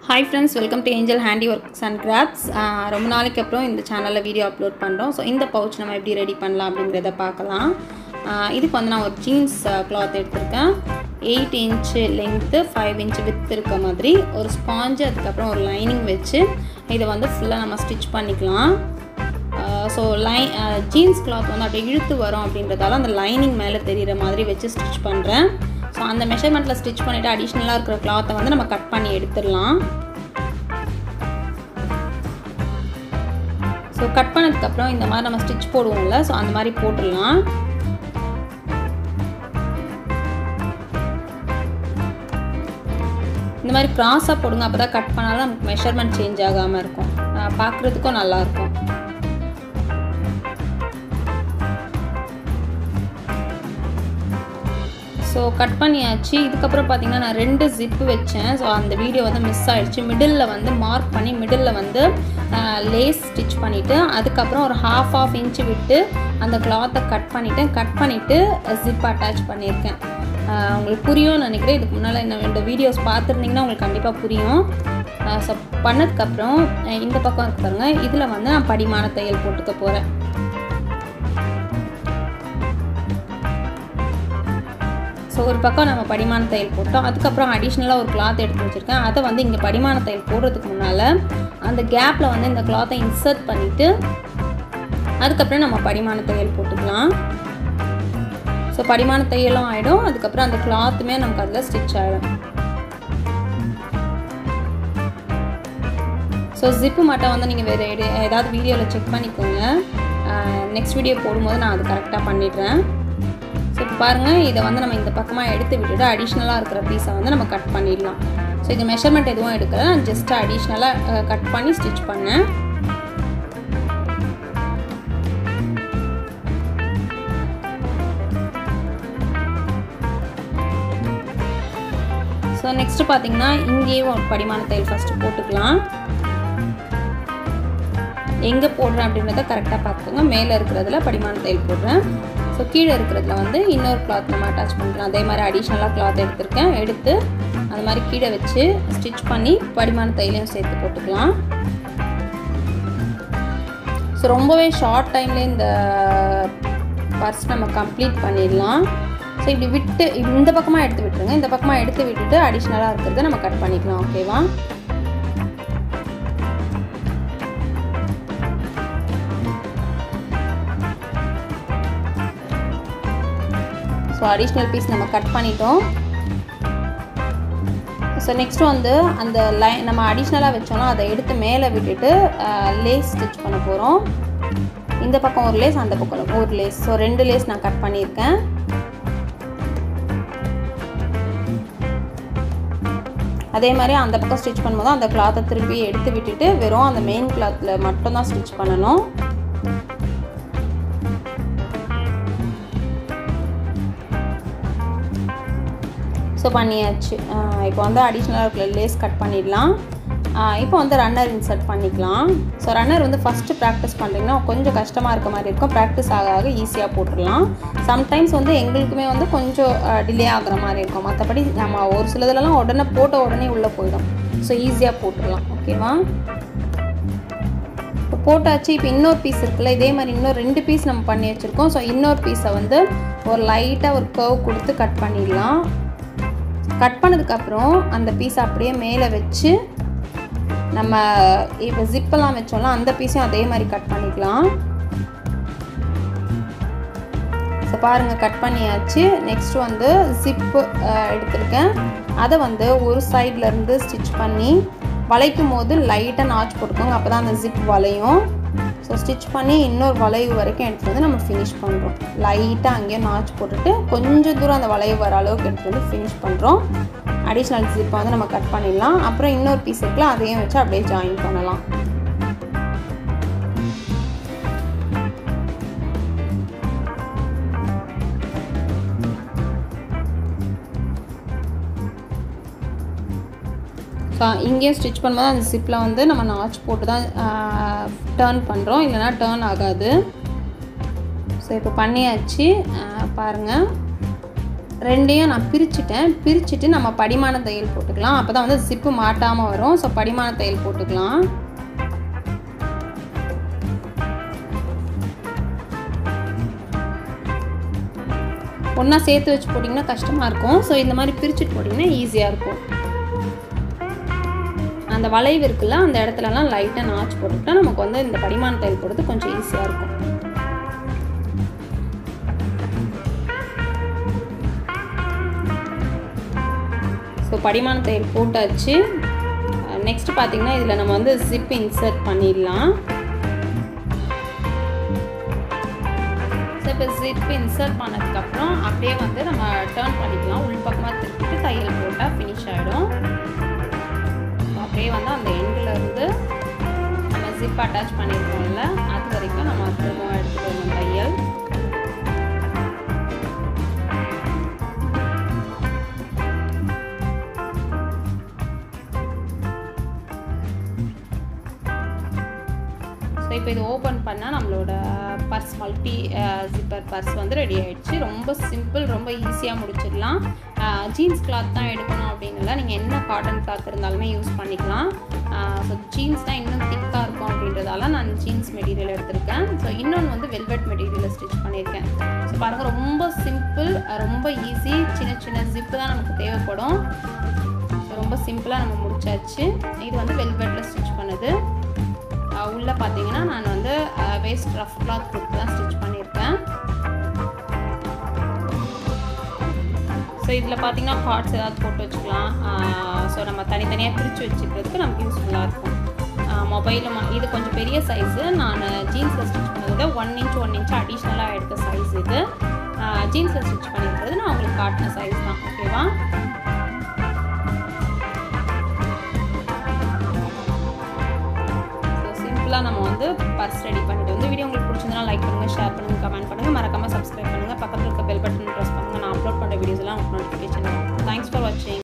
Hi friends, welcome to Angel Handiworks and Crafts. ரொம்ப நாளைக்கு அப்புறம் இந்த சேனல்ல வீடியோ அப்லோட் பண்றோம். சோ இந்த பவுச் நம்ம எப்படி ரெடி பண்ணலாம் அப்படிங்கறத பார்க்கலாம். இதுக்கு வந்து நான் ஒரு jeans cloth எடுத்துர்க்கேன். 8 inch length, 5 inch width இருக்க மாதிரி ஒரு ஸ்பாஞ்ச் அதுக்கு அப்புறம் ஒரு லைனிங் வெச்சு இத வந்து ஃபுல்லா நம்ம ஸ்டிட்ச் பண்ணிக்கலாம். சோ ஜீன்ஸ் cloth வந்து அப்படியே இழுத்து வரும் அப்படின்றதால அந்த லைனிங் மேல தெரியுற மாதிரி வெச்சு ஸ்டிட்ச் பண்றேன். சோ அந்த மெஷர்மென்ட்ல ஸ்டிட்ச் பண்ணிட்டு அடிஷனலா இருக்கிற cloth வந்து நம்ம கட் பண்ணி எடுத்துறலாம். சோ கட் பண்ணதுக்கு அப்புறம் இந்த மாதிரி நம்ம ஸ்டிட்ச் போடுவோம்ல சோ அந்த மாதிரி போட்டுறலாம். இந்த மாதிரி கிராஸா போடுங்க அப்பதான் கட் பண்ணாலும் நமக்கு மெஷர்மென்ட் சேஞ்ச் ஆகாம இருக்கும். பார்க்கிறதுக்கும் நல்லா இருக்கும். சோ கட் பண்ணியாச்சு. இதுக்கு அப்புறம் பாத்தீங்கன்னா நான் ரெண்டு zip வெச்சேன். சோ அந்த வீடியோ வந்து மிஸ் ஆயிடுச்சு. மிடில்ல வந்து மார்க் பண்ணி மிடில்ல வந்து லேஸ் ஸ்டிட்ச் பண்ணிட்டு அதுக்கு அப்புறம் ஒரு half inch விட்டு அந்த cloth கட் பண்ணிட்டு zip அட்டாச் பண்ணிருக்கேன். உங்களுக்கு புரியும்னு நினைக்கிறேன். இதுக்கு முன்னால இந்த வீடியோஸ் பார்த்திருந்தீங்கன்னா உங்களுக்கு கண்டிப்பா புரியும். சோ பண்ணதுக்கு அப்புறம் இந்த பக்கம் இருக்கு பாருங்க. இதுல வந்து நான் படிமான தையல் போட்டுக்க போறேன். சோ ஒரு பக்கம் நம்ம படிமான தையல் போட்டோம். அதுக்கு அப்புறம் அடிஷனலா ஒரு cloth எடுத்து வச்சிருக்கேன். அத வந்து இங்க படிமான தையல் போடுறதுக்கு முன்னால அந்த கேப்ல வந்து இந்த cloth-ஐ இன்சர்ட் பண்ணிட்டு அதுக்கு அப்புறம் நம்ம படிமான தையல் போட்டுக்கலாம். சோ படிமான தையலும் ஆயிடும். அதுக்கு அப்புறம் அந்த cloth-மே நமக்கு அதுல ஸ்டிட்ச் ஆயிடும். சோ zip மட்டும் வந்து நீங்க வேற ஏதாவது வீடியோல செக் பண்ணிக்கோங்க. நெக்ஸ்ட் வீடியோ போடும்போது நான் அது கரெக்ட்டா பண்ணிடுறேன். சோ இப்போ பாருங்க இத வந்து நம்ம இந்த பக்கமா எடுத்து விட்டுட்டு அடிஷனலா இருக்கிற பீஸை வந்து நம்ம கட் பண்ணிடலாம். சோ இது மெஷர்மென்ட் எதுவும் எடுக்கல. நான் ஜஸ்ட் அடிஷனலா கட் பண்ணி ஸ்டிட்ச் பண்ணேன். சோ நெக்ஸ்ட் பாத்தீங்கன்னா இங்கேயும் ஒரு படிமான தையல் ஃபர்ஸ்ட் போட்டுக்கலாம். எங்க போடுறேன் அப்படிங்கறத கரெக்ட்டா பாத்துக்கோங்க. மேல இருக்குறதுல படிமான தையல் போடுறேன். சோ கீழ இருக்குறதுல வந்து இன்னொரு cloth நம்ம அட்டாச் பண்றோம். அதே மாதிரி அடிஷனலா cloth எடுத்துர்க்கேன். எடுத்து அந்த மாதிரி கீழ வெச்சு ஸ்டிட்ச் பண்ணி படிமான தையலையும் சேர்த்து போட்டுக்கலாம். சோ ரொம்பவே ஷார்ட் டைம்ல இந்த பர்ஸ் நம்ம கம்ப்ளீட் பண்ணிடலாம். சோ இப்படி விட்டு இந்த பக்கமா எடுத்து விட்டுருங்க. இந்த பக்கமா எடுத்து விட்டுட்டு அடிஷனலா இருக்குறத நம்ம கட் பண்ணிக்கலாம். ஓகேவா? சோ அடிஷனல் பீஸ் நம்ம கட் பண்ணிட்டோம். சோ நெக்ஸ்ட் வந்து அந்த நம்ம அடிஷனலா வெச்சோம்னா அதை எடுத்து மேலே விட்டுட்டு லேஸ் ஸ்டிட்ச் பண்ண போறோம். இந்த பக்கம் ஒரு லேஸ் அந்த பக்கம் ஒரு லேஸ். சோ ரெண்டு லேஸ் நான் கட் பண்ணிருக்கேன். அதே மாதிரி அந்த பக்கம் ஸ்டிட்ச் பண்ணும்போது அந்த cloth-ஐ திருப்பி எடுத்து விட்டுட்டு வெறும் அந்த மெயின் cloth-ல மட்டும் தான் ஸ்டிட்ச் பண்ணனும். சோ பண்ணியாச்சு. இப்போ வந்து அடிஷனலா இருக்கிற லேஸ் கட் பண்ணிடலாம். இப்போ வந்து ரன்னர் இன்சர்ட் பண்ணிக்கலாம். சோ ரன்னர் வந்து ஃபர்ஸ்ட் பிராக்டீஸ் பண்றீங்கன்னா கொஞ்சம் கஷ்டமா இருக்க மாதிரி இருக்கும். பிராக்டீஸ் ஆக ஈஸியா போட்டுறலாம். சம்டைம்ஸ் வந்து எங்களுக்குமே வந்து கொஞ்சம் டிலே ஆகுற மாதிரி இருக்கும். மத்தபடி நம்ம ஒரு சிலதெல்லாம் உடனே உள்ள போய்டும். சோ ஈஸியா போட்டுறலாம். ஓகேவா? இப்போ போட்டாச்சு. இப்போ இன்னொரு பீஸ் இருக்குல்ல இதே மாதிரி இன்னொரு ரெண்டு பீஸ் நம்ம பண்ணி வச்சிருக்கோம். சோ இன்னொரு பீஸை வந்து ஒரு லைட்டா ஒரு கர்வ் கொடுத்து கட் பண்ணிடலாம். கட் பண்ணதுக்கு அப்புறம் அந்த பீஸ் அப்படியே மேலே வச்சு நம்ம இப்போ ஜிப்பெல்லாம் வச்சோம்ல அந்த பீஸையும் அதே மாதிரி கட் பண்ணிக்கலாம். ஸோ பாருங்கள் கட் பண்ணியாச்சு. நெக்ஸ்ட் வந்து ஜிப்பு எடுத்துருக்கேன். அதை வந்து ஒரு சைட்லேருந்து ஸ்டிச் பண்ணி வளைக்கும் போது லைட்டாக நாச் போட்டுக்கோங்க. அப்போ தான் அந்த ஜிப் வளையும். ஸோ ஸ்டிச் பண்ணி இன்னொரு வளைவு வரைக்கும் எடுத்து வந்து நம்ம ஃபினிஷ் பண்ணுறோம். லைட்டாக அங்கேயே நாச் போட்டுட்டு கொஞ்சம் தூரம் அந்த வளைவு வர அளவுக்கு எடுத்து வந்து ஃபினிஷ் பண்ணுறோம். அடிஷ்னல் ஜிப்பை வந்து நம்ம கட் பண்ணிடலாம். அப்புறம் இன்னொரு பீஸ் இருக்குல்ல அதையும் வச்சு அப்படியே ஜாயின் பண்ணலாம். ஸோ இங்கேயும் ஸ்டிச் பண்ணும்போது அந்த ஜிப்பில் வந்து நம்ம நாச் போட்டு தான் டர்ன் பண்ணுறோம். இல்லைனா டர்ன் ஆகாது. ஸோ இப்போ பண்ணியாச்சு. பாருங்கள் ரெண்டையும் நான் பிரிச்சுட்டு நம்ம படிமான தையல் போட்டுக்கலாம். அப்போ தான் வந்து ஜிப்பு மாட்டாமல் வரும். ஸோ படிமான தையல் போட்டுக்கலாம். ஒன்றா சேர்த்து வச்சு போட்டிங்கன்னா கஷ்டமாக இருக்கும். ஸோ இந்த மாதிரி பிரிச்சுட்டு போட்டிங்கன்னா ஈஸியாக இருக்கும். அந்த வளைவு இருக்குல்ல, அந்த இடத்துலலாம் லைட்டாக நாச்சு போட்டுக்கிட்டால் நமக்கு வந்து இந்த படிமான தையல் போடுறது கொஞ்சம் ஈஸியாக இருக்கும். ஸோ படிமான தையல் போட்டாச்சு. நெக்ஸ்ட் பார்த்திங்கன்னா இதில் நம்ம வந்து ஜிப் இன்சர்ட் பண்ணிடலாம். ஸோ இப்போ ஜிப் இன்சர்ட் பண்ணதுக்கப்புறம் அப்படியே வந்து நம்ம டர்ன் பண்ணிக்கலாம். உள் பக்கமாக திருப்பிட்டு தையல் போட்டால் ஃபினிஷ் ஆகிடும். அப்படியே வந்து அந்த எண்ட்லேருந்து நம்ம ஜிப் அட்டாச் பண்ணியிருக்கோம்ல, அது வரைக்கும் நம்ம திரும்ப எடுத்துகிட்டு வரணும் தையல். ஸோ இப்போ இது ஓப்பன் பண்ணால் நம்மளோட பர்ஸ் மல்டி ஜிப்பர் பர்ஸ் வந்து ரெடி ஆகிடுச்சு. ரொம்ப சிம்பிள், ரொம்ப ஈஸியாக முடிச்சிடலாம். ஜீன்ஸ் கிளாத் தான் எடுக்கணும் அப்படின்னுல, நீங்கள் என்ன காட்டன் கிளாத் இருந்தாலுமே யூஸ் பண்ணிக்கலாம். ஸோ ஜீன்ஸ் தான் இன்னும் திக்காக இருக்கும் அப்படின்றதால நான் ஜீன்ஸ் மெட்டீரியல் எடுத்திருக்கேன். ஸோ இன்னொன்று வந்து வெல்வெட் மெட்டீரியலை ஸ்டிச் பண்ணியிருக்கேன். ஸோ பாருங்கள், ரொம்ப சிம்பிள், ரொம்ப ஈஸி. சின்ன சின்ன ஜிப்பு தான் நமக்கு தேவைப்படும். ஸோ ரொம்ப சிம்பிளாக நம்ம முடிச்சாச்சு. இது வந்து வெல்வெட்டில் ஸ்டிச் பண்ணுது. உள்ளே பார்த்தீங்கன்னா நான் வந்து வேஸ்ட் ரஃப் கிளாத் கொடுத்து தான் ஸ்டிச் பண்ணியிருக்கேன். ஸோ இதில் பார்த்தீங்கன்னா பார்ட்ஸ் ஏதாவது போட்டு வச்சுக்கலாம். ஸோ நம்ம தனித்தனியாக பிரித்து வச்சுக்கிறதுக்கு நமக்கு யூஸ்ஃபுல்லாக இருக்கும். மொபைலும் இது கொஞ்சம் பெரிய சைஸு. நான் ஜீன்ஸில் ஸ்டிச் பண்ணது 1 இன்ச் 1 இன்ச் அடிஷ்னலாக எடுத்த சைஸ் இது. ஜீன்ஸில் ஸ்டிச் பண்ணியிருக்கிறது நான் உங்களுக்கு காட்டின சைஸ் தான். ஓகேவா? நம்ம வந்து பர்ஸ் ரெடி பண்ணிட்டு வந்து வீடியோ உங்களுக்கு பிடிச்சிருந்தா லைக் பண்ணுங்கள், ஷேர் பண்ணுங்கள், கமெண்ட் பண்ணுங்கள், மறக்காமல் சப்ஸ்கிரைப் பண்ணுங்கள், பக்கத்தில் இருக்க பெல் பட்டன் ப்ரெஸ் பண்ணுங்கள். நான் அப்லோட் பண்ணுற வீடியோஸ் எல்லாம் உங்களுக்கு நோட்டிஃபிகேஷன். தேங்க்ஸ் ஃபார் வாட்சிங்.